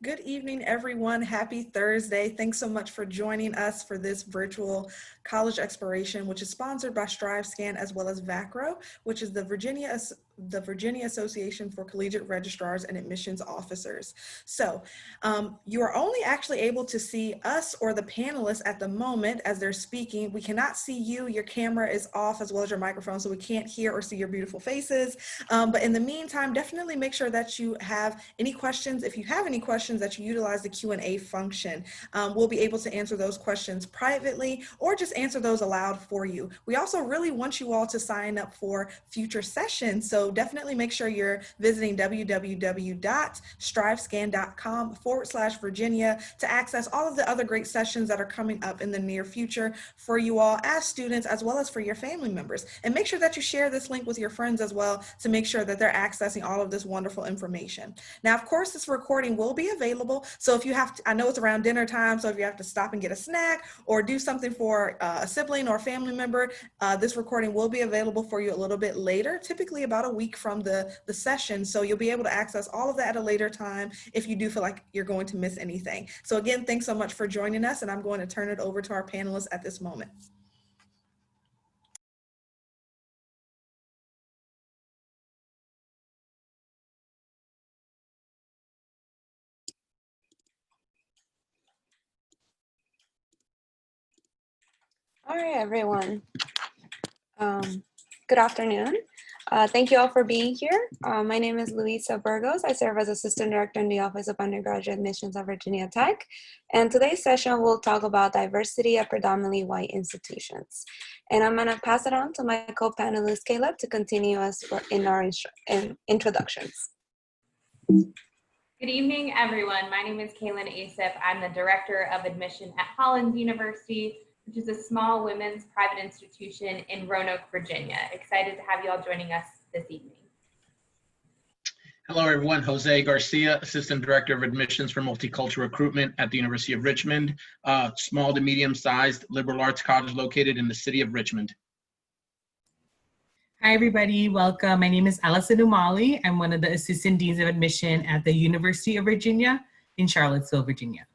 Good evening, everyone. Happy Thursday. Thanks so much for joining us for this virtual college exploration, which is sponsored by StriveScan as well as VACRAO, which is the Virginia Association for Collegiate Registrars and Admissions Officers. So you are only actually able to see us or the panelists at the moment as they're speaking. We cannot see you. Your camera is off as well as your microphone, so we can't hear or see your beautiful faces. But in the meantime, definitely make sure that you have any questions. If you have any questions, that you utilize the Q&A function. We'll be able to answer those questions privately or just answer those aloud for you. We also really want you all to sign up for future sessions. So definitely make sure you're visiting www.strivescan.com/Virginia to access all of the other great sessions that are coming up in the near future for you all as students, as well as for your family members. And make sure that you share this link with your friends as well to make sure that they're accessing all of this wonderful information. Now, of course, this recording will be available. So if you have to, I know it's around dinner time, so if you have to stop and get a snack or do something for a sibling or family member, this recording will be available for you a little bit later, typically about a week from the session. So you'll be able to access all of that at a later time if you do feel like you're going to miss anything. So again, thanks so much for joining us, and I'm going to turn it over to our panelists at this moment. All right, everyone. Good afternoon. Thank you all for being here. My name is Luisa Burgos. I serve as Assistant Director in the Office of Undergraduate Admissions at Virginia Tech. And today's session, we'll talk about diversity at predominantly white institutions. And I'm gonna pass it on to my co-panelist, Caleb, to continue us in our introductions. Good evening, everyone. My name is Kaylin Asif. I'm the Director of Admission at Hollins University, which is a small women's private institution in Roanoke, Virginia. Excited to have you all joining us this evening. Hello, everyone. Jose Garcia, Assistant Director of Admissions for Multicultural Recruitment at the University of Richmond, small to medium-sized liberal arts college located in the city of Richmond. Hi, everybody. Welcome. My name is Allison Umali. I'm one of the Assistant Deans of Admission at the University of Virginia in Charlottesville, Virginia.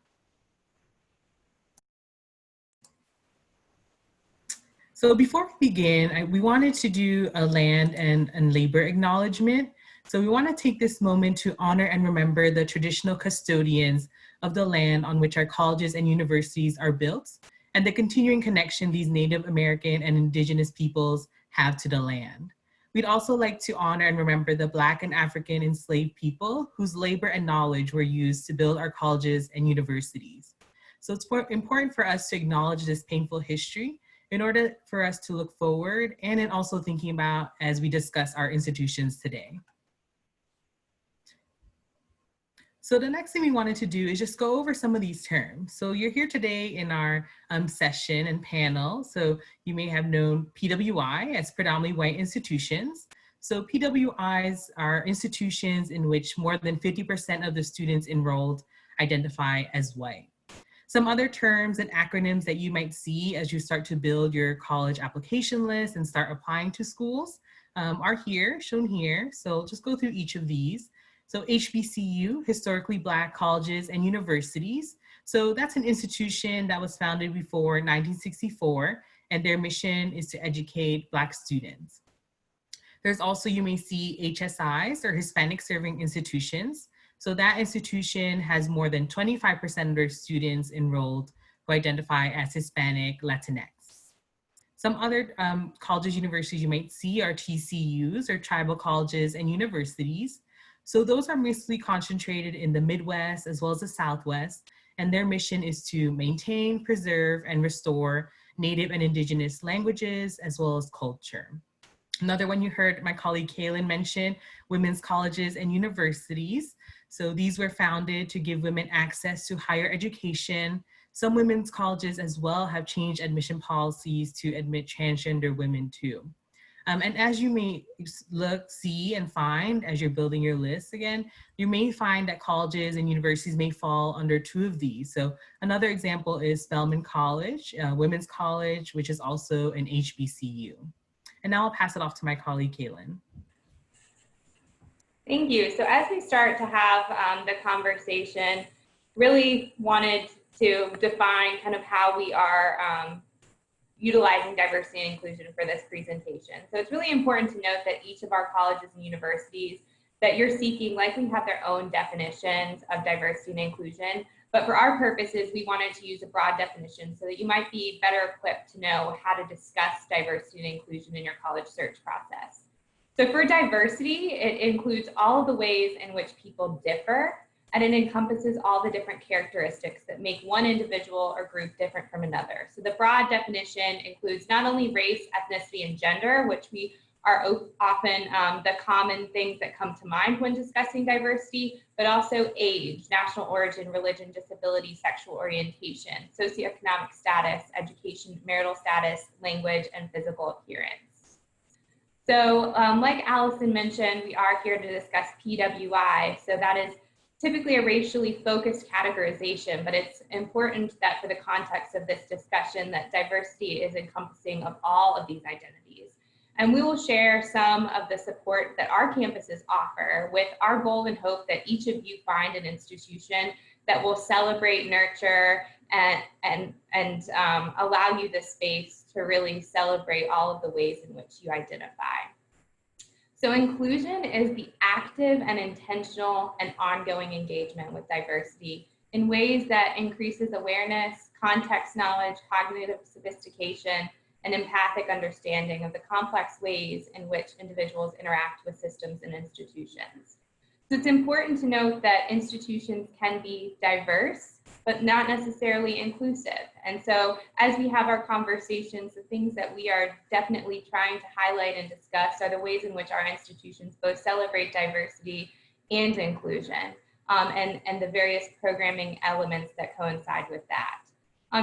So before we begin, we wanted to do a land and labor acknowledgement. So we want to take this moment to honor and remember the traditional custodians of the land on which our colleges and universities are built, and the continuing connection these Native American and Indigenous peoples have to the land. We'd also like to honor and remember the Black and African enslaved people whose labor and knowledge were used to build our colleges and universities. So it's important for us to acknowledge this painful history in order for us to look forward and in also thinking about as we discuss our institutions today. So the next thing we wanted to do is just go over some of these terms. So you're here today in our session and panel. So you may have known PWI as predominantly white institutions. So PWIs are institutions in which more than 50% of the students enrolled identify as white. Some other terms and acronyms that you might see as you start to build your college application list and start applying to schools are here, shown here. So just go through each of these. So HBCU, Historically Black Colleges and Universities. So that's an institution that was founded before 1964, and their mission is to educate Black students. There's also, you may see HSIs, or Hispanic Serving Institutions. So that institution has more than 25% of their students enrolled who identify as Hispanic, Latinx. Some other colleges, universities you might see are TCUs, or Tribal Colleges and Universities. So those are mostly concentrated in the Midwest as well as the Southwest, and their mission is to maintain, preserve, and restore Native and Indigenous languages as well as culture. Another one you heard my colleague Kaylin mention, women's colleges and universities. So these were founded to give women access to higher education. Some women's colleges as well have changed admission policies to admit transgender women too. And as you may look, see, and find as you're building your list again, you may find that colleges and universities may fall under two of these. So another example is Spelman College, Women's College, which is also an HBCU. And now I'll pass it off to my colleague, Kaylin. Thank you. So as we start to have the conversation, really wanted to define kind of how we are utilizing diversity and inclusion for this presentation. So it's really important to note that each of our colleges and universities that you're seeking likely have their own definitions of diversity and inclusion. But for our purposes, we wanted to use a broad definition so that you might be better equipped to know how to discuss diversity and inclusion in your college search process. So for diversity, it includes all of the ways in which people differ, and it encompasses all the different characteristics that make one individual or group different from another. So the broad definition includes not only race, ethnicity, and gender, which we are often the common things that come to mind when discussing diversity, but also age, national origin, religion, disability, sexual orientation, socioeconomic status, education, marital status, language, and physical appearance. So like Allison mentioned, we are here to discuss PWI. So that is typically a racially focused categorization, but it's important that for the context of this discussion that diversity is encompassing of all of these identities. And we will share some of the support that our campuses offer with our goal and hope that each of you find an institution that will celebrate, nurture, and allow you the space to really celebrate all of the ways in which you identify. So inclusion is the active and intentional and ongoing engagement with diversity in ways that increases awareness, context knowledge, cognitive sophistication, and empathic understanding of the complex ways in which individuals interact with systems and institutions. So it's important to note that institutions can be diverse, but not necessarily inclusive. And so as we have our conversations, the things that we are definitely trying to highlight and discuss are the ways in which our institutions both celebrate diversity and inclusion, and the various programming elements that coincide with that.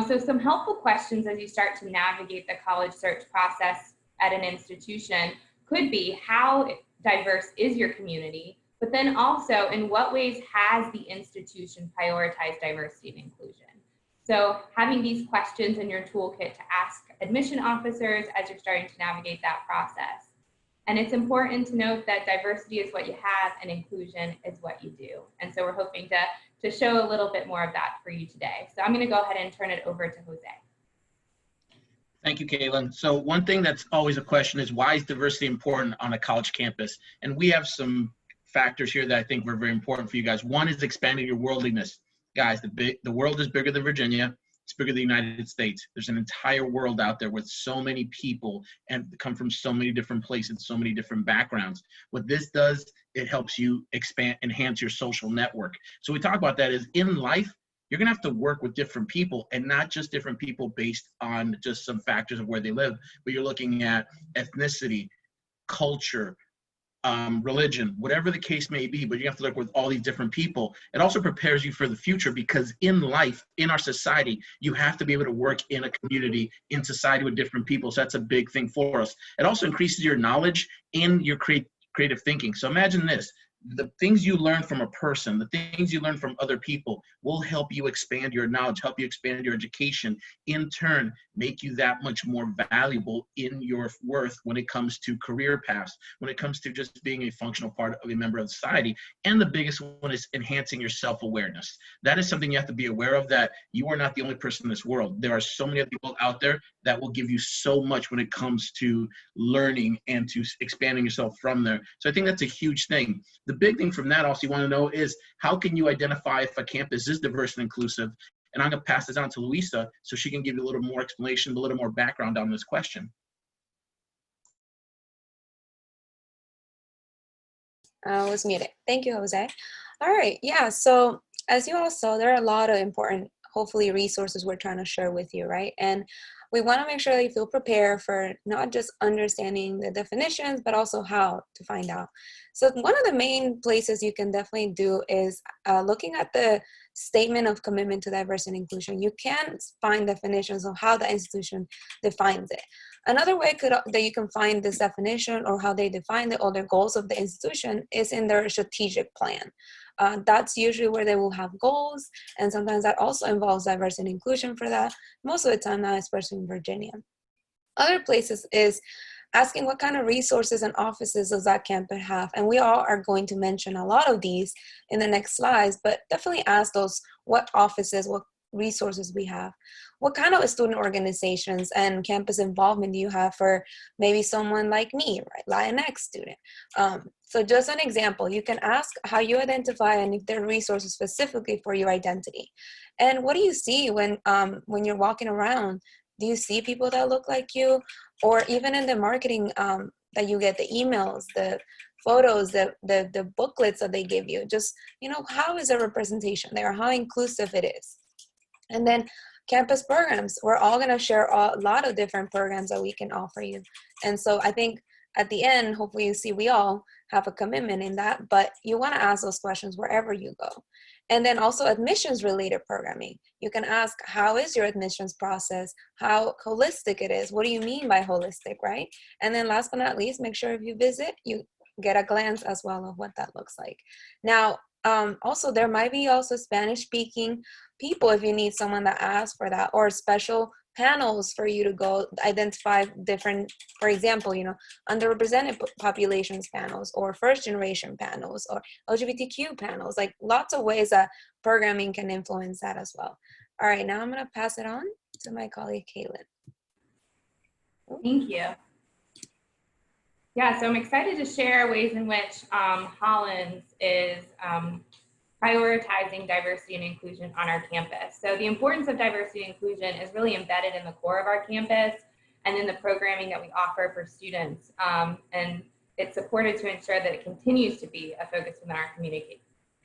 So some helpful questions as you start to navigate the college search process at an institution could be, how diverse is your community? But then also, in what ways has the institution prioritized diversity and inclusion? So having these questions in your toolkit to ask admission officers as you're starting to navigate that process. And it's important to note that diversity is what you have and inclusion is what you do. And so we're hoping to show a little bit more of that for you today. So I'm going to go ahead and turn it over to Jose. Thank you, Kaylin. So one thing that's always a question is, why is diversity important on a college campus? And we have some factors here that I think were very important for you guys. One is expanding your worldliness. Guys, the world is bigger than Virginia. It's bigger than the United States. There's an entire world out there with so many people and come from so many different places, so many different backgrounds. What this does, it helps you enhance your social network. So we talk about that is, in life, you're gonna have to work with different people, and not just different people based on just some factors of where they live, but you're looking at ethnicity, culture, religion, whatever the case may be, but you have to work with all these different people. It also prepares you for the future, because in life, in our society, you have to be able to work in a community, in society with different people. So that's a big thing for us. It also increases your knowledge and your creative thinking. So imagine this. The things you learn from a person, the things you learn from other people will help you expand your knowledge, help you expand your education, in turn, make you that much more valuable in your worth when it comes to career paths, when it comes to just being a functional part of a member of society. And the biggest one is enhancing your self-awareness. That is something you have to be aware of, that you are not the only person in this world. There are so many other people out there that will give you so much when it comes to learning and to expanding yourself from there. So I think that's a huge thing. The big thing from that also you want to know is, how can you identify if a campus is diverse and inclusive? And I'm going to pass this on to Luisa so she can give you a little more explanation, a little more background on this question. I was muted. Thank you, Jose. All right, yeah, so as you all saw, there are a lot of important, hopefully, resources we're trying to share with you, right? And we want to make sure that you feel prepared for not just understanding the definitions, but also how to find out. So one of the main places you can definitely do is looking at the statement of commitment to diversity and inclusion. You can find definitions of how the institution defines it. Another way that you can find this definition, or how they define it, or their goals of the institution, is in their strategic plan. That's usually where they will have goals, and sometimes that also involves diversity and inclusion for that. Most of the time now, especially in Virginia. Other places is asking what kind of resources and offices does that campus have? And we all are going to mention a lot of these in the next slides, but definitely ask those what offices, what resources we have. What kind of student organizations and campus involvement do you have for maybe someone like me, right, Latinx student? So just an example, you can ask how you identify and if there are resources specifically for your identity. And what do you see when you're walking around? Do you see people that look like you? Or even in the marketing that you get, the emails, the photos, the booklets that they give you, just, how is the representation there? How inclusive it is? And then campus programs, we're all going to share a lot of different programs that we can offer you. And so I think at the end, hopefully you see we all have a commitment in that, but you want to ask those questions wherever you go. And then also admissions related programming. You can ask, how is your admissions process? How holistic it is? What do you mean by holistic, right? And then last but not least, make sure if you visit, you get a glance as well of what that looks like. Now, also there might be also Spanish speaking people if you need someone that asks for that, or special panels for you to go identify different, for example, underrepresented populations panels, or first generation panels, or LGBTQ panels, like lots of ways that programming can influence that as well. All right, now I'm going to pass it on to my colleague, Kaylin. Thank you. Yeah, so I'm excited to share ways in which Hollins is prioritizing diversity and inclusion on our campus. So the importance of diversity and inclusion is really embedded in the core of our campus and in the programming that we offer for students. And it's supported to ensure that it continues to be a focus within our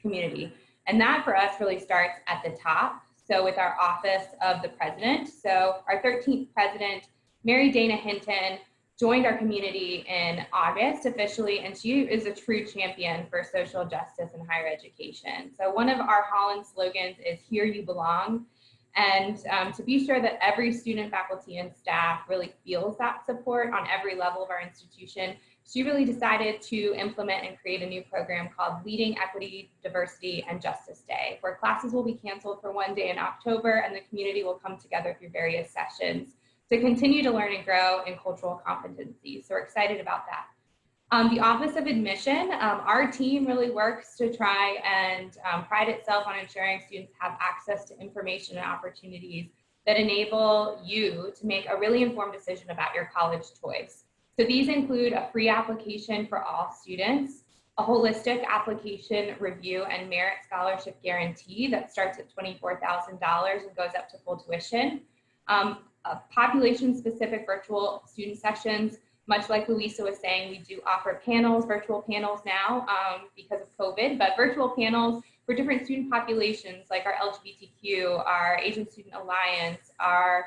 community. And that for us really starts at the top. So with our Office of the President. So our 13th president, Mary Dana Hinton, joined our community in August officially, and she is a true champion for social justice in higher education. So one of our Hollins slogans is "Here you belong," and to be sure that every student, faculty, and staff really feels that support on every level of our institution, she really decided to implement and create a new program called Leading Equity, Diversity, and Justice Day, where classes will be canceled for one day in October and the community will come together through various sessions to continue to learn and grow in cultural competencies. So we're excited about that. The Office of Admission, our team really works to try and pride itself on ensuring students have access to information and opportunities that enable you to make a really informed decision about your college choice. So these include a free application for all students, a holistic application review and merit scholarship guarantee that starts at $24,000 and goes up to full tuition, population-specific virtual student sessions. Much like Louisa was saying, we do offer panels, virtual panels now because of COVID, but virtual panels for different student populations like our LGBTQ, our Asian Student Alliance, our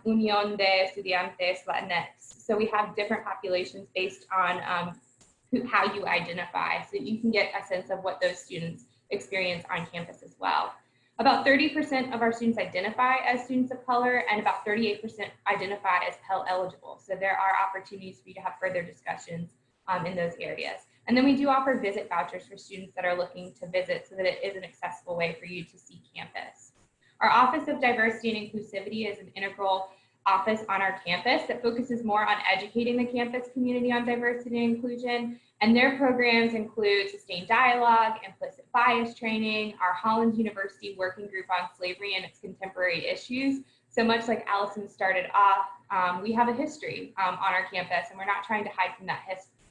Unión de Estudiantes Latinx. So we have different populations based on how you identify, so you can get a sense of what those students experience on campus as well. About 30% of our students identify as students of color, and about 38% identify as Pell eligible. So there are opportunities for you to have further discussions in those areas. And then we do offer visit vouchers for students that are looking to visit so that it is an accessible way for you to see campus. Our Office of Diversity and Inclusivity is an integral office on our campus that focuses more on educating the campus community on diversity and inclusion. And their programs include sustained dialogue, implicit bias training, our Hollins University Working Group on Slavery and its Contemporary Issues. So much like Allison started off, we have a history on our campus, and we're not trying to hide from that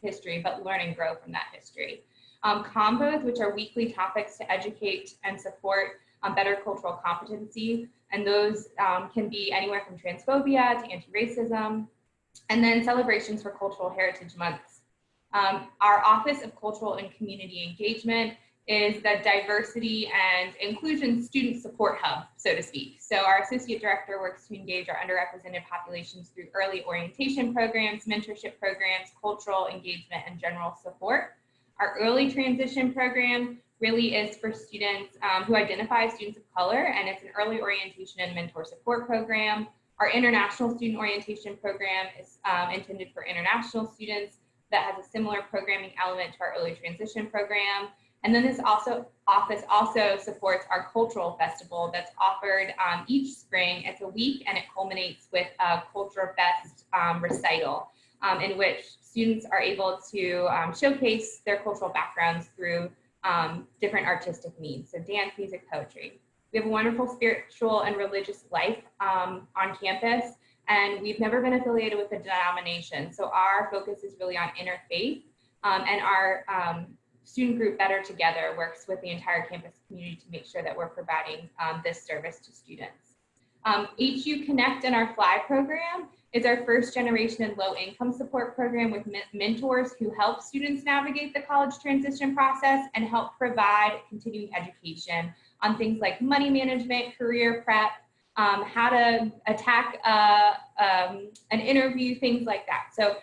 history, but learn and grow from that history. Combos, which are weekly topics to educate and support better cultural competency, and those can be anywhere from transphobia to anti-racism, and then celebrations for Cultural Heritage Months. Our Office of Cultural and Community Engagement is the diversity and inclusion student support hub, so to speak. So our associate director works to engage our underrepresented populations through early orientation programs, mentorship programs, cultural engagement, and general support. Our early transition program really is for students who identify as students of color, and it's an early orientation and mentor support program. Our international student orientation program is intended for international students that has a similar programming element to our early transition program. And then this office also supports our cultural festival that's offered each spring. It's a week and it culminates with a Culture Fest recital. in which students are able to showcase their cultural backgrounds through different artistic means, so dance, music, poetry. We have a wonderful spiritual and religious life on campus, and we've never been affiliated with a denomination. So our focus is really on interfaith, and our student group Better Together works with the entire campus community to make sure that we're providing this service to students. HU Connect in our FLY program is our first generation and low income support program with mentors who help students navigate the college transition process and help provide continuing education on things like money management, career prep, how to attack an interview, things like that. So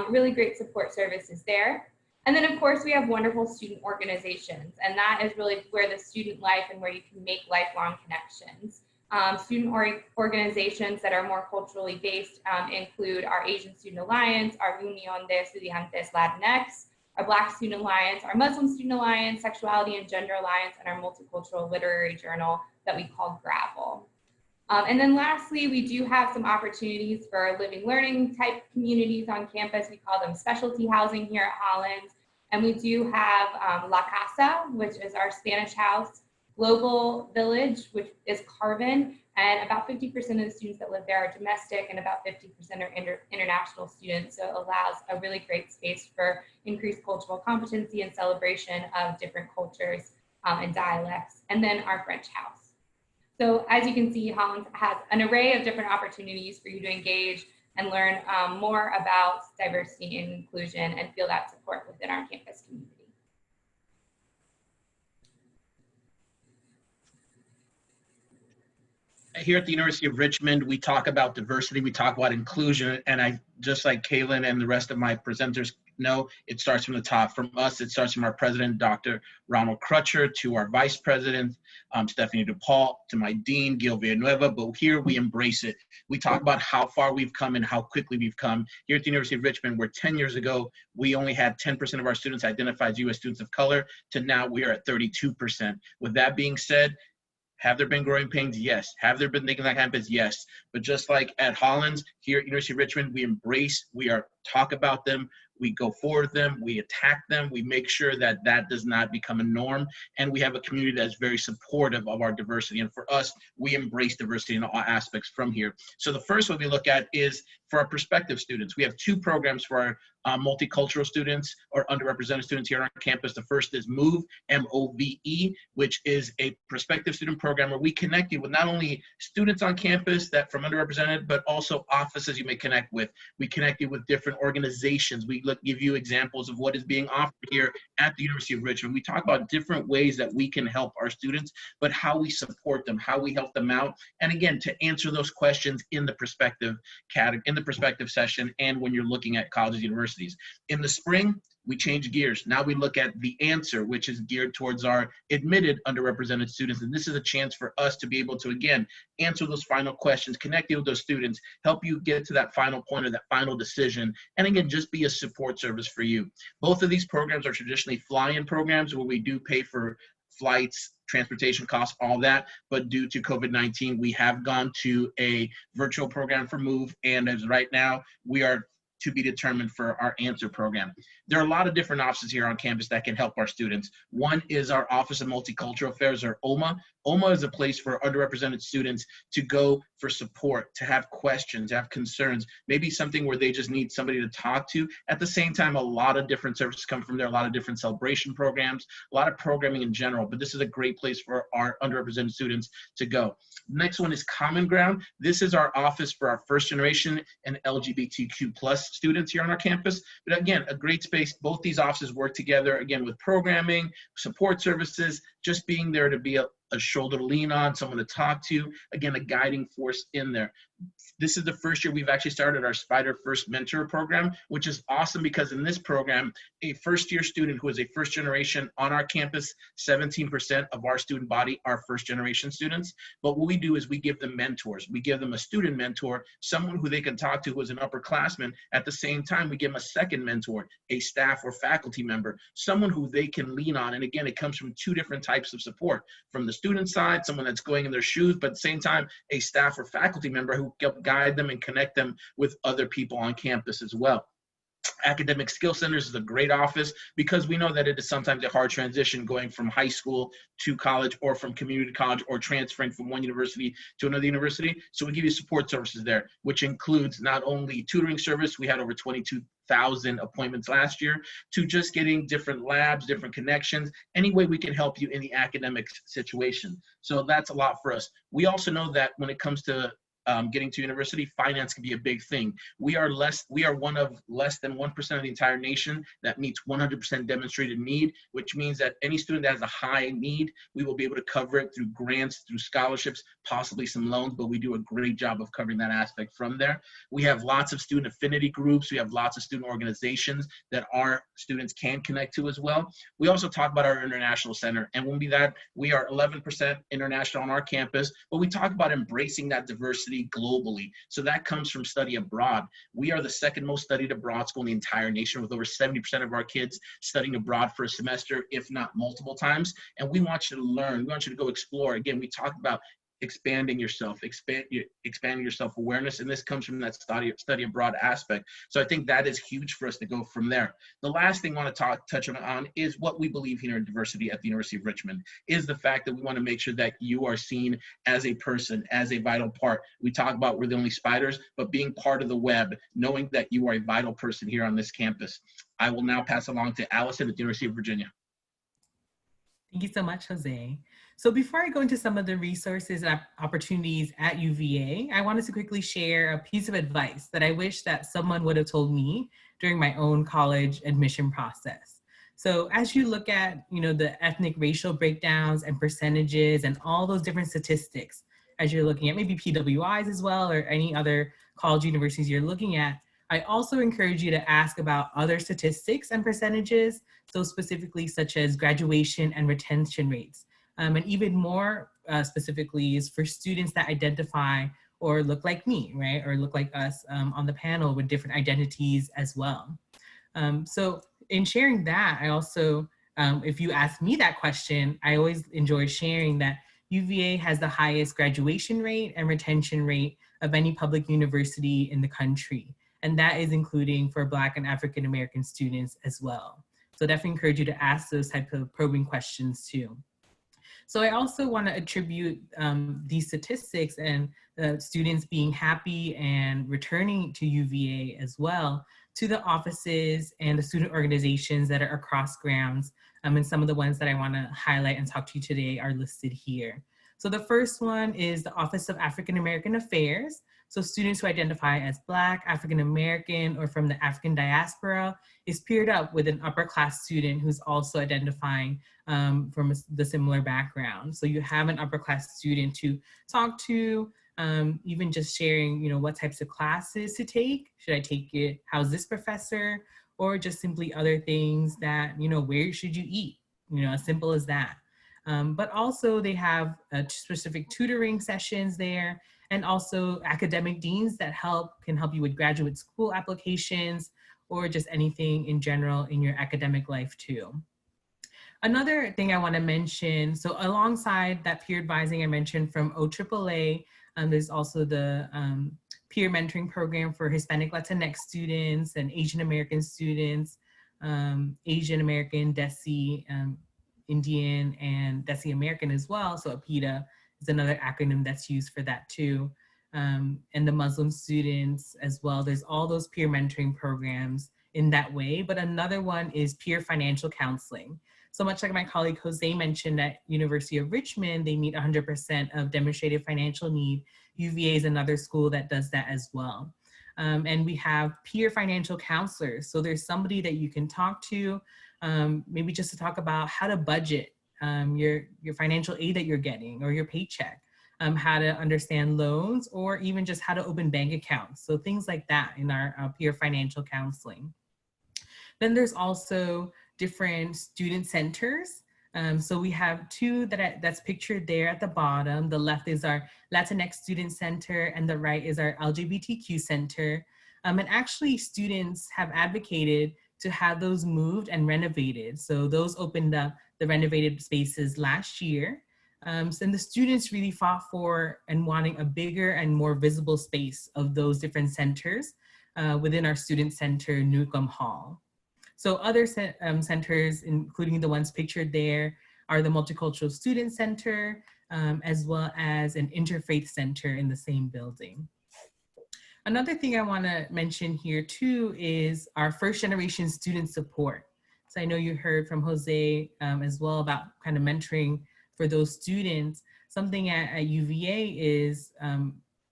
really great support services there. And then of course we have wonderful student organizations, and that is really where the student life and where you can make lifelong connections. Student organizations that are more culturally based include our Asian Student Alliance, our Unión de Estudiantes Latinx, our Black Student Alliance, our Muslim Student Alliance, Sexuality and Gender Alliance, and our multicultural literary journal that we call Gravel. And then lastly, we do have some opportunities for living learning type communities on campus. We call them specialty housing here at Hollins. And we do have La Casa, which is our Spanish house, Global Village, which is Carven, and about 50% of the students that live there are domestic and about 50% are international students. So it allows a really great space for increased cultural competency and celebration of different cultures and dialects. And then our French house. So as you can see, Hollins has an array of different opportunities for you to engage and learn more about diversity and inclusion and feel that support within our campus community. Here at the University of Richmond, we talk about diversity, we talk about inclusion, and I, just like Kaylin and the rest of my presenters know, it starts from the top. From us, it starts from our president, Dr. Ronald Crutcher, to our vice president, Stephanie DePaul, to my dean, Gil Villanueva, but here we embrace it. We talk about how far we've come and how quickly we've come. Here at the University of Richmond, where 10 years ago, we only had 10% of our students identified as U.S. students of color, to now we are at 32%. With that being said, have there been growing pains? Yes. Have there been things that happen? Yes. But just like at Hollins, here at University of Richmond, we embrace, talk about them, we go forward them, we attack them, we make sure that that does not become a norm, and we have a community that's very supportive of our diversity. And for us, we embrace diversity in all aspects from here. So the first one we look at is for our prospective students. We have two programs for our multicultural students or underrepresented students here on our campus. The first is MOVE, M-O-V-E, which is a prospective student program where we connect you with not only students on campus that from underrepresented, but also offices you may connect with. We connect you with different organizations. We give you examples of what is being offered here at the University of Richmond. We talk about different ways that we can help our students, but how we support them, how we help them out. And again, to answer those questions in the perspective category, in the perspective session, and when you're looking at colleges, universities. In the spring, we change gears. Now we look at the answer, which is geared towards our admitted underrepresented students. And this is a chance for us to be able to, again, answer those final questions, connect you with those students, help you get to that final point or that final decision. And again, just be a support service for you. Both of these programs are traditionally fly-in programs where we do pay for flights, transportation costs, all that. But due to COVID-19, we have gone to a virtual program for MOVE. And as right now, we are to be determined for our answer program. There are a lot of different offices here on campus that can help our students. One is our Office of Multicultural Affairs, or OMA. OMA is a place for underrepresented students to go for support, to have questions, to have concerns, maybe something where they just need somebody to talk to. At the same time, a lot of different services come from there, a lot of different celebration programs, a lot of programming in general, but this is a great place for our underrepresented students to go. Next one is Common Ground. This is our office for our first generation and LGBTQ+ students here on our campus. But again, a great space. Both these offices work together, again, with programming, support services, just being there to be a shoulder to lean on, someone to talk to, again, a guiding force in there. This is the first year we've actually started our Spider First Mentor program, which is awesome because in this program, a first-year student who is a first generation on our campus, 17% of our student body are first-generation students. But what we do is we give them mentors. We give them a student mentor, someone who they can talk to who is an upperclassman. At the same time, we give them a second mentor, a staff or faculty member, someone who they can lean on. And again, it comes from two different types of support. From the student side, someone that's going in their shoes, but at the same time, a staff or faculty member who can guide them and connect them with other people on campus as well. Academic Skill Centers is a great office because we know that it is sometimes a hard transition going from high school to college or from community college or transferring from one university to another university. So we give you support services there, which includes not only tutoring service, we had over 22,000 appointments last year, to just getting different labs, different connections, any way we can help you in the academic situation. So that's a lot for us. We also know that when it comes to getting to university, finance can be a big thing. We are one of less than 1% of the entire nation that meets 100% demonstrated need, which means that any student that has a high need, we will be able to cover it through grants, through scholarships, possibly some loans, but we do a great job of covering that aspect from there. We have lots of student affinity groups. We have lots of student organizations that our students can connect to as well. We also talk about our international center, and when we are 11% international on our campus, but we talk about embracing that diversity globally. So that comes from study abroad. We are the second most studied abroad school in the entire nation, with over 70% of our kids studying abroad for a semester, if not multiple times. And we want you to learn. We want you to go explore. Again, we talk about expanding yourself, expanding your self-awareness, and this comes from that study abroad aspect. So I think that is huge for us to go from there. The last thing I want to touch on is what we believe here in diversity at the University of Richmond, is the fact that we want to make sure that you are seen as a person, as a vital part. We talk about we're the only spiders, but being part of the web, knowing that you are a vital person here on this campus. I will now pass along to Allison at the University of Virginia. Thank you so much, Jose. So before I go into some of the resources and opportunities at UVA, I wanted to quickly share a piece of advice that I wish that someone would have told me during my own college admission process. So as you look at, the ethnic racial breakdowns and percentages and all those different statistics, as you're looking at maybe PWIs as well, or any other college universities you're looking at, I also encourage you to ask about other statistics and percentages, so specifically such as graduation and retention rates. And even more specifically is for students that identify or look like me, right? Or look like us on the panel with different identities as well. So in sharing that, I also, if you ask me that question, I always enjoy sharing that UVA has the highest graduation rate and retention rate of any public university in the country. And that is including for Black and African American students as well. So definitely encourage you to ask those type of probing questions too. So I also want to attribute these statistics and students being happy and returning to UVA as well to the offices and the student organizations that are across grounds. And some of the ones that I want to highlight and talk to you today are listed here. So the first one is the Office of African American Affairs. So students who identify as Black, African American, or from the African diaspora is paired up with an upper class student who's also identifying from the similar background. So you have an upper class student to talk to, even just sharing, what types of classes to take. Should I take it? How's this professor? Or just simply other things that, where should you eat? As simple as that. But also they have specific tutoring sessions there, and also academic deans that can help you with graduate school applications or just anything in general in your academic life too. Another thing I want to mention, so alongside that peer advising I mentioned from OAAA, there's also the peer mentoring program for Hispanic Latinx students and Asian American students, Asian American, DESI, Indian, and DESI American as well. So APIDA is another acronym that's used for that too. And the Muslim students as well. There's all those peer mentoring programs in that way. But another one is peer financial counseling. So much like my colleague Jose mentioned at University of Richmond, they meet 100% of demonstrated financial need. UVA is another school that does that as well. And we have peer financial counselors. So there's somebody that you can talk to, maybe just to talk about how to budget your financial aid that you're getting or your paycheck, how to understand loans, or even just how to open bank accounts. So things like that in our peer financial counseling. Then there's also different student centers. So we have two that's pictured there at the bottom. The left is our Latinx Student Center and the right is our LGBTQ Center. And actually students have advocated to have those moved and renovated. So those opened up the renovated spaces last year. And the students really fought for and wanting a bigger and more visible space of those different centers. within our student center, Newcomb Hall. So other centers, including the ones pictured there, are the Multicultural Student Center, as well as an interfaith center in the same building. Another thing I want to mention here too is our first generation student support. So I know you heard from Jose as well about kind of mentoring for those students. Something at UVA is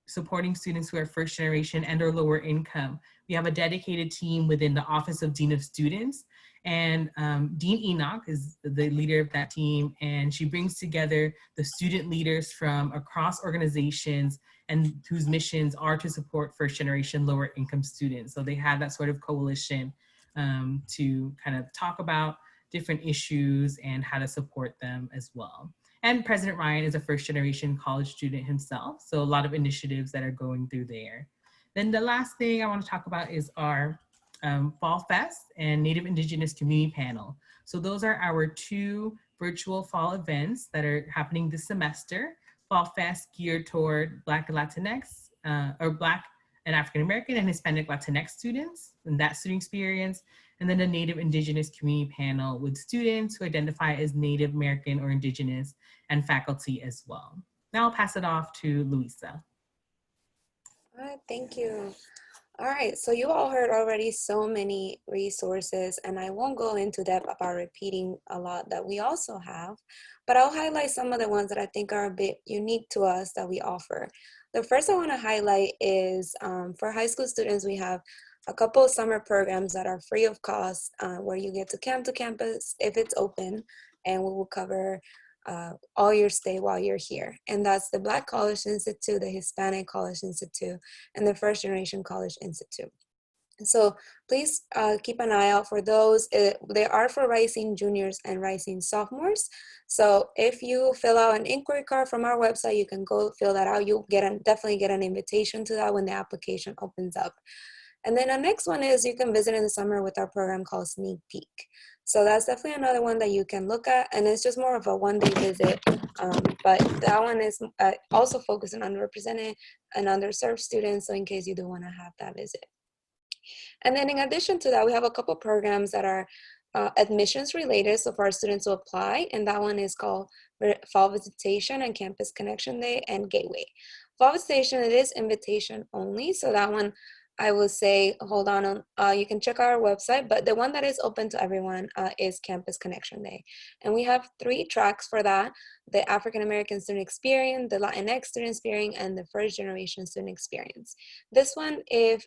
supporting students who are first generation and or lower income. We have a dedicated team within the Office of Dean of Students, and Dean Enoch is the leader of that team, and she brings together the student leaders from across organizations and whose missions are to support first generation lower income students. So they have that sort of coalition to kind of talk about different issues and how to support them as well. And President Ryan is a first generation college student himself, so a lot of initiatives that are going through there. Then the last thing I want to talk about is our Fall Fest and Native Indigenous Community Panel. So those are our two virtual fall events that are happening this semester. Fall Fest geared toward Black and Latinx, or Black and African American and Hispanic Latinx students and that student experience. And then the Native Indigenous Community Panel with students who identify as Native American or Indigenous and faculty as well. Now I'll pass it off to Luisa. All right, thank you. All right, so you all heard already so many resources, and I won't go into depth about repeating a lot that we also have, but I'll highlight some of the ones that I think are a bit unique to us that we offer. The first I want to highlight is for high school students, we have a couple of summer programs that are free of cost, where you get to campus if it's open, and we will cover all your stay while you're here. And that's the Black College Institute, the Hispanic College Institute, and the First Generation College Institute. So please keep an eye out for those. They are for rising juniors and rising sophomores. So if you fill out an inquiry card from our website, you can go fill that out. You'll definitely get an invitation to that when the application opens up. And then the next one is you can visit in the summer with our program called Sneak Peek. So that's definitely another one that you can look at, and it's just more of a one-day visit, but that one is also focused on underrepresented and underserved students, so in case you do want to have that visit. And then in addition to that, we have a couple programs that are admissions related, so for our students to apply, and that one is called Fall Visitation and Campus Connection Day and Gateway. Fall Visitation, it is invitation only, so that one I will say, hold on, you can check our website, but the one that is open to everyone is Campus Connection Day. And we have 3 tracks for that: the African American student experience, the Latinx student experience, and the first generation student experience. This one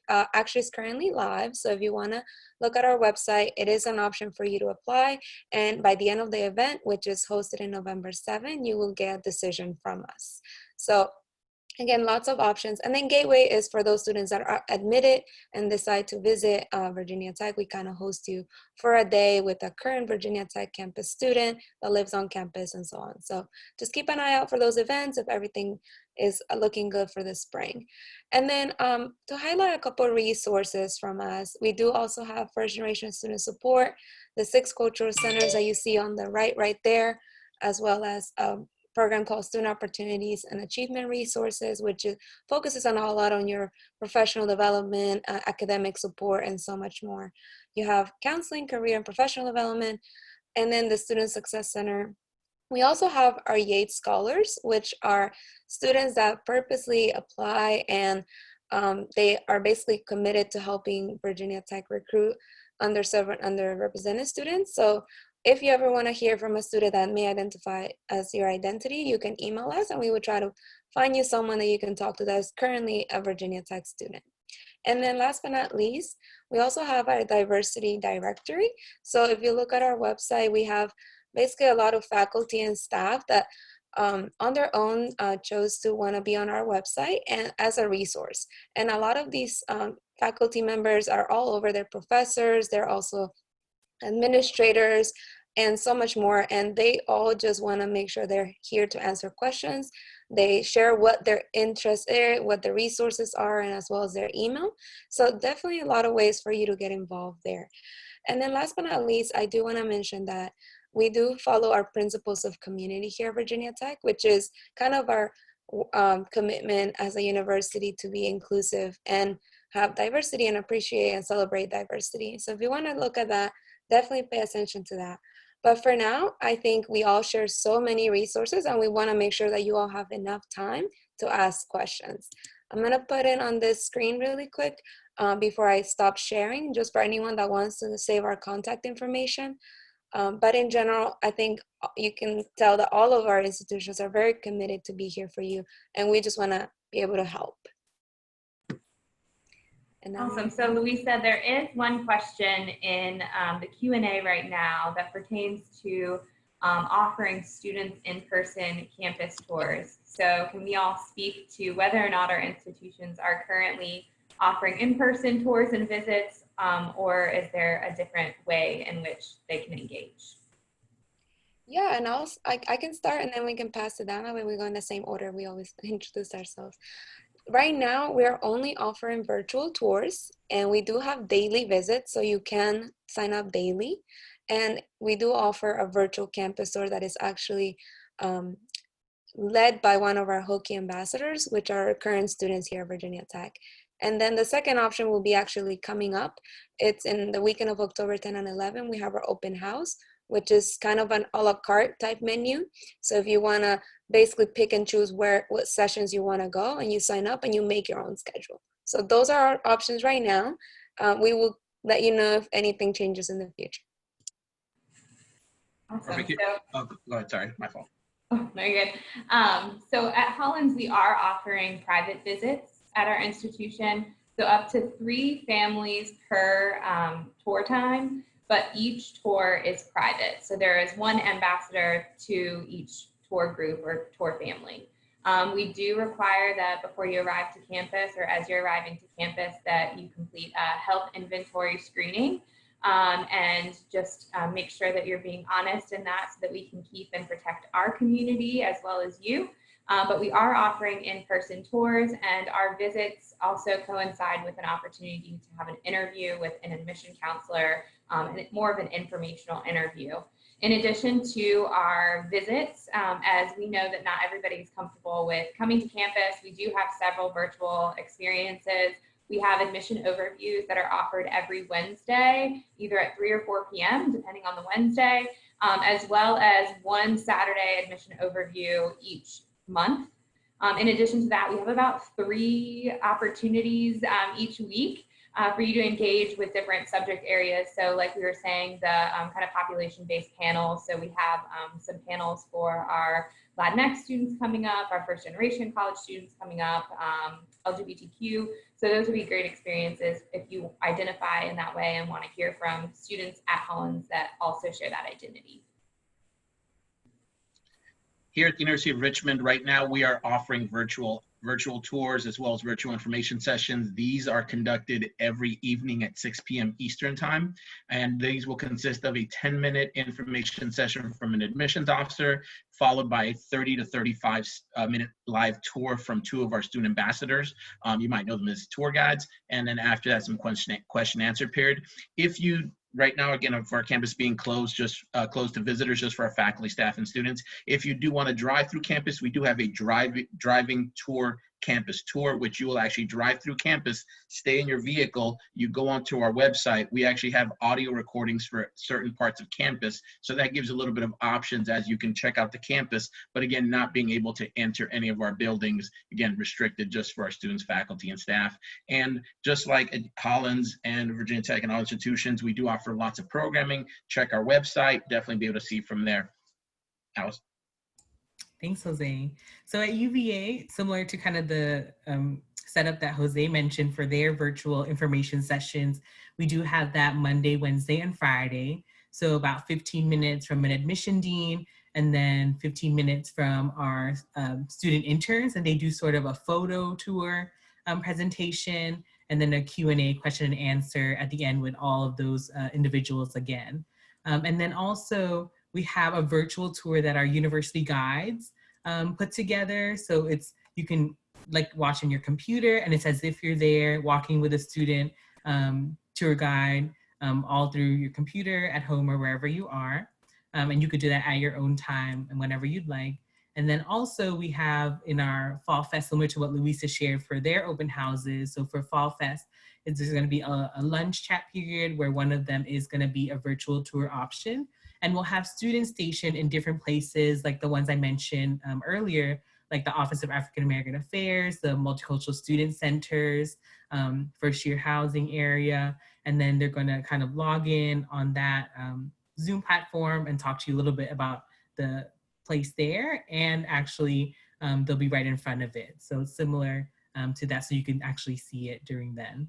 actually is currently live, so if you wanna look at our website, it is an option for you to apply. And by the end of the event, which is hosted in November 7, you will get a decision from us. So again, lots of options. And then Gateway is for those students that are admitted and decide to visit Virginia Tech. We kind of host you for a day with a current Virginia Tech campus student that lives on campus and so on. So just keep an eye out for those events if everything is looking good for the spring. And then to highlight a couple of resources from us, we do also have first generation student support, the 6 cultural centers that you see on the right there, as well as program called Student Opportunities and Achievement Resources, which focuses on a lot on your professional development, academic support, and so much more. You have counseling, career and professional development, and then the Student Success Center. We also have our Yates Scholars, which are students that purposely apply, and they are basically committed to helping Virginia Tech recruit underserved and underrepresented students. So if you ever want to hear from a student that may identify as your identity, you can email us and we will try to find you someone that you can talk to that is currently a Virginia Tech student. And then last but not least, we also have our diversity directory. So if you look at our website, we have basically a lot of faculty and staff that on their own chose to want to be on our website and as a resource. And a lot of these faculty members are all over. They're professors, they're also administrators, and so much more. And they all just want to make sure they're here to answer questions. They share what their interests are, what the resources are, and as well as their email. So definitely a lot of ways for you to get involved there. And then last but not least, I do want to mention that we do follow our principles of community here at Virginia Tech, which is kind of our commitment as a university to be inclusive and have diversity and appreciate and celebrate diversity. So if you want to look at that, definitely pay attention to that. But for now, I think we all share so many resources and we want to make sure that you all have enough time to ask questions. I'm going to put it on this screen really quick before I stop sharing, just for anyone that wants to save our contact information. But in general, I think you can tell that all of our institutions are very committed to be here for you, and we just want to be able to help. Awesome. So Luisa, there is one question in the Q&A right now that pertains to offering students in-person campus tours. So can we all speak to whether or not our institutions are currently offering in-person tours and visits, or is there a different way in which they can engage? Yeah, and I can start and then we can pass it down. That way we go in the same order we always introduce ourselves. Right now, we're only offering virtual tours, and we do have daily visits, so you can sign up daily. And we do offer a virtual campus tour that is actually led by one of our Hokie ambassadors, which are current students here at Virginia Tech. And then the second option will be actually coming up. It's in the weekend of October 10 and 11. We have our open house, which is kind of an a la carte type menu. So if you want to basically pick and choose what sessions you want to go, and you sign up and you make your own schedule. So those are our options right now. We will let you know if anything changes in the future. Awesome. Oh, go ahead, sorry, my fault. Oh, very good. So at Hollins, we are offering private visits at our institution. So up to 3 families per tour time, but each tour is private. So there is one ambassador to each tour group or tour family. We do require that before you arrive to campus or as you're arriving to campus that you complete a health inventory screening. And just make sure that you're being honest in that so that we can keep and protect our community as well as you. But we are offering in-person tours, and our visits also coincide with an opportunity to have an interview with an admission counselor, and more of an informational interview. In addition to our visits, as we know that not everybody is comfortable with coming to campus, we do have several virtual experiences. We have admission overviews that are offered every Wednesday, either at 3 or 4 p.m., depending on the Wednesday, as well as one Saturday admission overview each month. In addition to that, we have about 3 opportunities each week for you to engage with different subject areas. So like we were saying, the kind of population-based panels. So we have some panels for our Latinx students coming up, our first generation college students coming up, LGBTQ. So those would be great experiences if you identify in that way and want to hear from students at Hollins that also share that identity. Here at the University of Richmond, right now, we are offering virtual tours as well as virtual information sessions. These are conducted every evening at 6 p.m. Eastern time, and these will consist of a 10-minute information session from an admissions officer, followed by a 30 to 35-minute live tour from 2 of our student ambassadors. You might know them as tour guides, and then after that, some question answer period. If you right now, again, for our campus being closed, just closed to visitors, just for our faculty, staff, and students. If you do want to drive through campus, we do have a driving tour campus tour, which you will actually drive through campus, stay in your vehicle, you go onto our website. We actually have audio recordings for certain parts of campus. So that gives a little bit of options as you can check out the campus, but again, not being able to enter any of our buildings, again, restricted just for our students, faculty, and staff. And just like at Hollins and Virginia Tech and all institutions, we do offer lots of programming. Check our website, definitely be able to see from there. Alice. Thanks, Jose. So at UVA, similar to kind of the setup that Jose mentioned for their virtual information sessions, we do have that Monday, Wednesday, and Friday. So about 15 minutes from an admission dean, and then 15 minutes from our student interns, and they do sort of a photo tour presentation, and then a Q&A, question and answer at the end with all of those individuals again. And then also, we have a virtual tour that our university guides put together. So you can like watch on your computer, and it's as if you're there walking with a student tour guide all through your computer at home or wherever you are. And you could do that at your own time and whenever you'd like. And then also we have in our Fall Fest, similar to what Louisa shared for their open houses. So for Fall Fest, there's going to be a lunch chat period where one of them is going to be a virtual tour option. And we'll have students stationed in different places, like the ones I mentioned earlier, like the Office of African American Affairs, the Multicultural Student Centers, First Year Housing area. And then they're going to kind of log in on that Zoom platform and talk to you a little bit about the place there. And actually, they'll be right in front of it. So it's similar to that, so you can actually see it during then.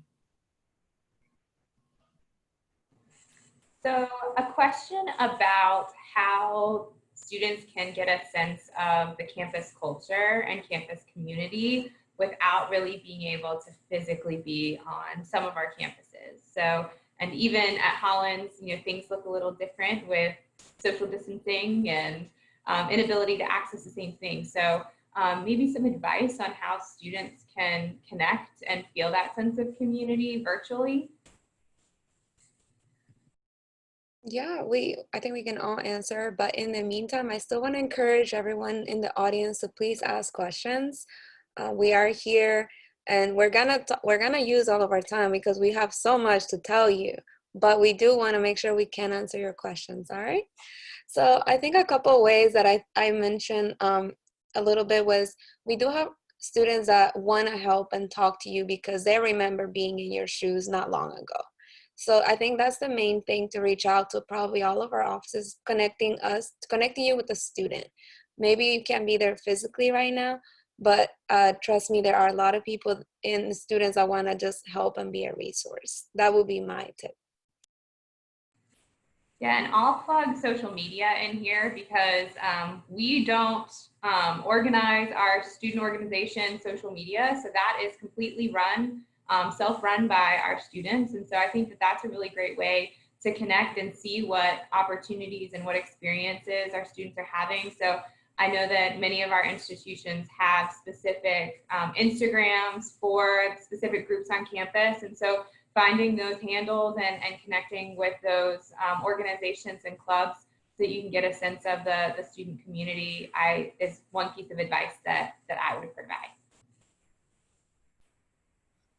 So a question about how students can get a sense of the campus culture and campus community without really being able to physically be on some of our campuses. So, and even at Hollins, you know, things look a little different with social distancing and inability to access the same thing. So maybe some advice on how students can connect and feel that sense of community virtually. Yeah, I think we can all answer, but in the meantime, I still want to encourage everyone in the audience to please ask questions. We are here and we're gonna use all of our time because we have so much to tell you, but we do want to make sure we can answer your questions, all right? So I think a couple of ways that I mentioned a little bit was we do have students that want to help and talk to you because they remember being in your shoes not long ago. So I think that's the main thing, to reach out to probably all of our offices, connecting you with the student. Maybe you can't be there physically right now, but trust me, there are a lot of people in the students that want to just help and be a resource. That would be my tip. Yeah, and I'll plug social media in here because we don't organize our student organization social media. So that is completely run, self-run by our students. And so I think that that's a really great way to connect and see what opportunities and what experiences our students are having. So I know that many of our institutions have specific Instagrams for specific groups on campus. And so finding those handles and connecting with those organizations and clubs so that you can get a sense of the student community is one piece of advice that I would provide.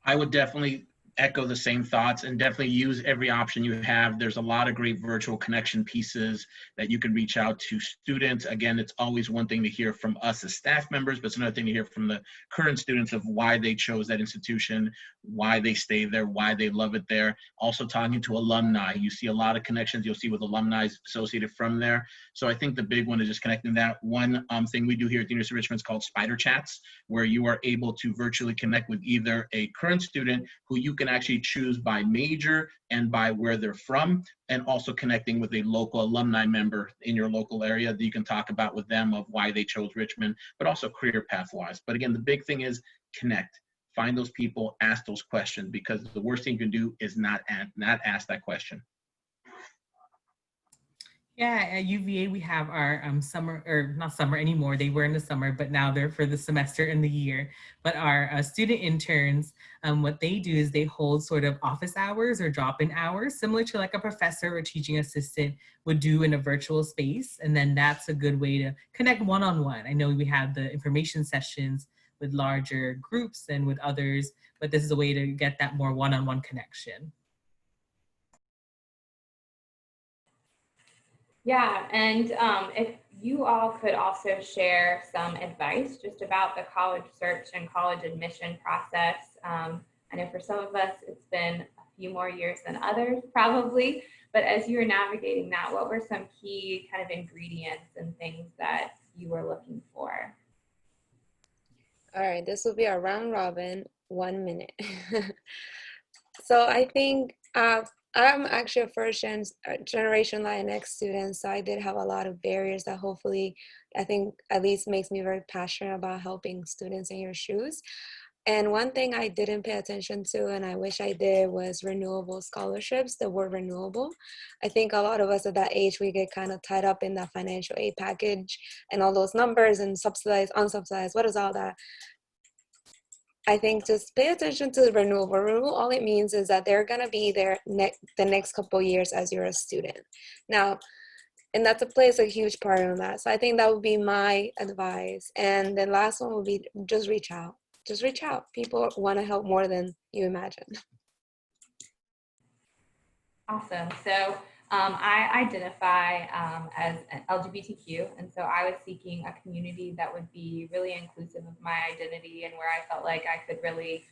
I would definitely echo the same thoughts and definitely use every option you have. There's a lot of great virtual connection pieces that you can reach out to students. Again, it's always one thing to hear from us as staff members, but it's another thing to hear from the current students of why they chose that institution, why they stay there, why they love it there. Also talking to alumni. You see a lot of connections you'll see with alumni associated from there. So I think the big one is just connecting that. One thing we do here at the University of Richmond is called Spider Chats, where you are able to virtually connect with either a current student who you can actually choose by major and by where they're from, and also connecting with a local alumni member in your local area that you can talk about with them of why they chose Richmond, but also career path-wise. But again, the big thing is connect. Find those people, ask those questions, because the worst thing you can do is not ask that question. Yeah, at UVA, we have our summer, or not summer anymore, they were in the summer, but now they're for the semester and the year. But our student interns, what they do is they hold sort of office hours or drop-in hours, similar to like a professor or teaching assistant would do in a virtual space. And then that's a good way to connect one-on-one. I know we have the information sessions with larger groups and with others, but this is a way to get that more one-on-one connection. Yeah, and if you all could also share some advice just about the college search and college admission process. I know for some of us, it's been a few more years than others probably, but as you were navigating that, what were some key kind of ingredients and things that you were looking for? All right, this will be a round robin, 1 minute. So I think I'm actually a first generation Latinx student, so I did have a lot of barriers that hopefully, I think at least makes me very passionate about helping students in your shoes. And one thing I didn't pay attention to, and I wish I did, was renewable scholarships, the word renewable. I think a lot of us at that age, we get kind of tied up in that financial aid package and all those numbers and subsidized, unsubsidized, what is all that? I think just pay attention to the renewable. Renewable, all it means is that they're going to be there the next couple of years as you're a student. Now, And that plays a huge part on that. So I think that would be my advice. And the last one would be just reach out. Just reach out. People want to help more than you imagine. Awesome. So I identify as an LGBTQ, and so I was seeking a community that would be really inclusive of my identity and where I felt like I could really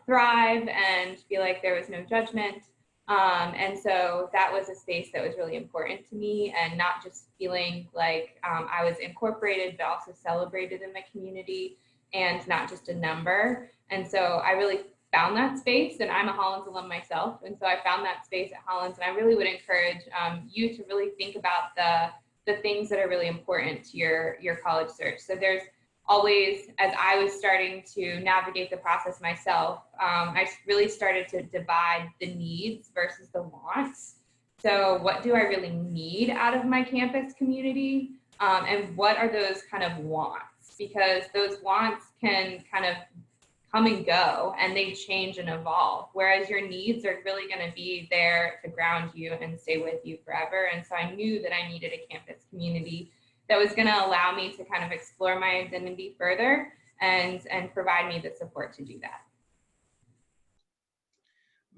thrive and feel like there was no judgment. And so that was a space that was really important to me, and not just feeling like I was incorporated, but also celebrated in the community and not just a number. And so I really found that space, and I'm a Hollins alum myself. And so I found that space at Hollins, and I really would encourage you to really think about the things that are really important to your college search. So there's always, as I was starting to navigate the process myself, I really started to divide the needs versus the wants. So what do I really need out of my campus community? And what are those kind of wants? Because those wants can kind of come and go, and they change and evolve, whereas your needs are really going to be there to ground you and stay with you forever. And so I knew that I needed a campus community that was going to allow me to kind of explore my identity further and provide me the support to do that.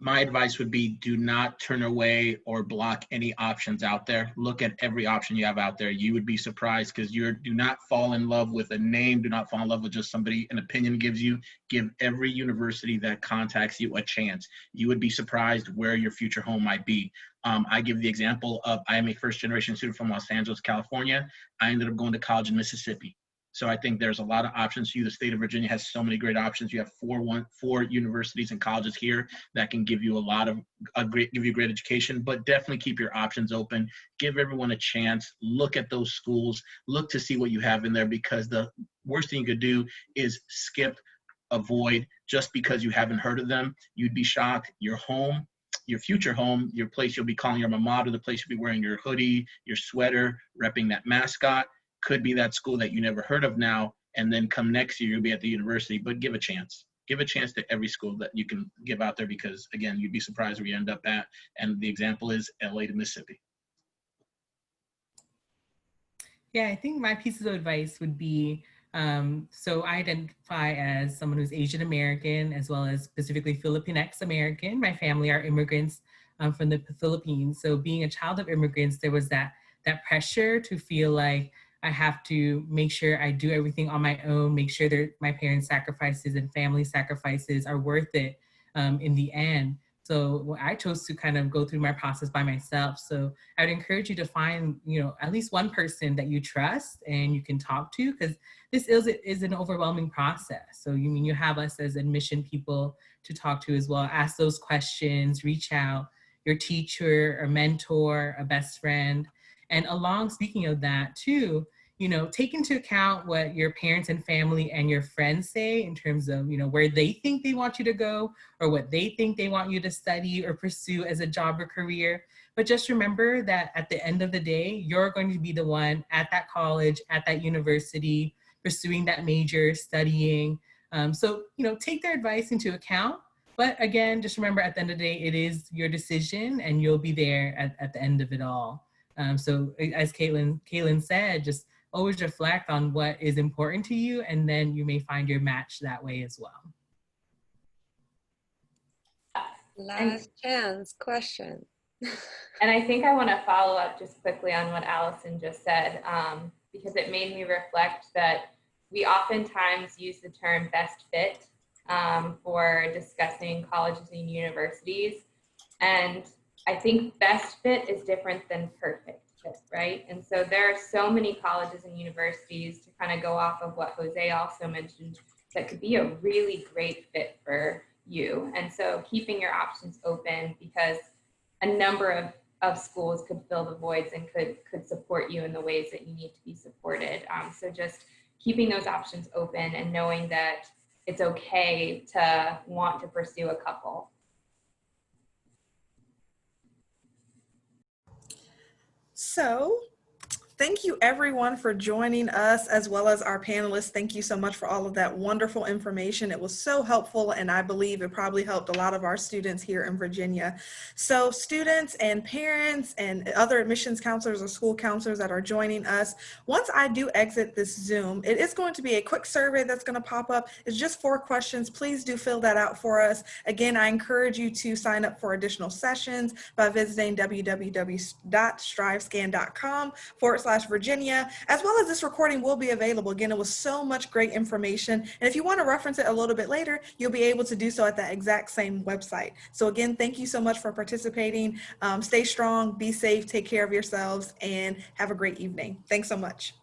My advice would be, do not turn away or block any options out there. Look at every option you have out there. You would be surprised, because do not fall in love with a name. Do not fall in love with just somebody an opinion gives you. Give every university that contacts you a chance. You would be surprised where your future home might be. I give the example of, I am a first generation student from Los Angeles, California. I ended up going to college in Mississippi. So I think there's a lot of options for you. The state of Virginia has so many great options. You have four universities and colleges here that can give you give you great education, but definitely keep your options open. Give everyone a chance. Look at those schools. Look to see what you have in there, because the worst thing you could do is skip, avoid, just because you haven't heard of them. You'd be shocked. Your home, your future home, your place you'll be calling your alma mater, the place you'll be wearing your hoodie, your sweater, repping that mascot, could be that school that you never heard of now, and then come next year, you'll be at the university. But give a chance. Give a chance to every school that you can give out there, because, again, you'd be surprised where you end up at. And the example is LA to Mississippi. Yeah, I think my pieces of advice would be, so I identify as someone who's Asian American, as well as specifically Filipinx American. My family are immigrants from the Philippines. So being a child of immigrants, there was that pressure to feel like I have to make sure I do everything on my own, make sure that my parents' sacrifices and family sacrifices are worth it in the end. So I chose to kind of go through my process by myself. So I would encourage you to find, at least one person that you trust and you can talk to, because this is an overwhelming process. So you have us as admission people to talk to as well. Ask those questions, reach out, your teacher, a mentor, a best friend. And speaking of that too, take into account what your parents and family and your friends say in terms of, where they think they want you to go, or what they think they want you to study or pursue as a job or career. But just remember that at the end of the day, you're going to be the one at that college, at that university, pursuing that major, studying. So take their advice into account. But again, just remember, at the end of the day, it is your decision, and you'll be there at the end of it all. So as Kaylin said, just always reflect on what is important to you, and then you may find your match that way as well. Last chance question. And I think I want to follow up just quickly on what Allison just said, because it made me reflect that we oftentimes use the term best fit for discussing colleges and universities. And I think best fit is different than perfect fit, right? And so there are so many colleges and universities, to kind of go off of what Jose also mentioned, that could be a really great fit for you. And so keeping your options open, because a number of schools could fill the voids and could support you in the ways that you need to be supported. So just keeping those options open and knowing that it's okay to want to pursue a couple. So Thank you everyone for joining us, as well as our panelists. Thank you so much for all of that wonderful information. It was so helpful, and I believe it probably helped a lot of our students here in Virginia. So students and parents and other admissions counselors or school counselors that are joining us, once I do exit this Zoom, it is going to be a quick survey that's going to pop up. It's just 4 questions. Please do fill that out for us. Again, I encourage you to sign up for additional sessions by visiting www.strivescan.com/Virginia, as well as this recording will be available. Again, it was so much great information. And if you want to reference it a little bit later, you'll be able to do so at that exact same website. So again, thank you so much for participating. Stay strong, be safe, take care of yourselves, and have a great evening. Thanks so much.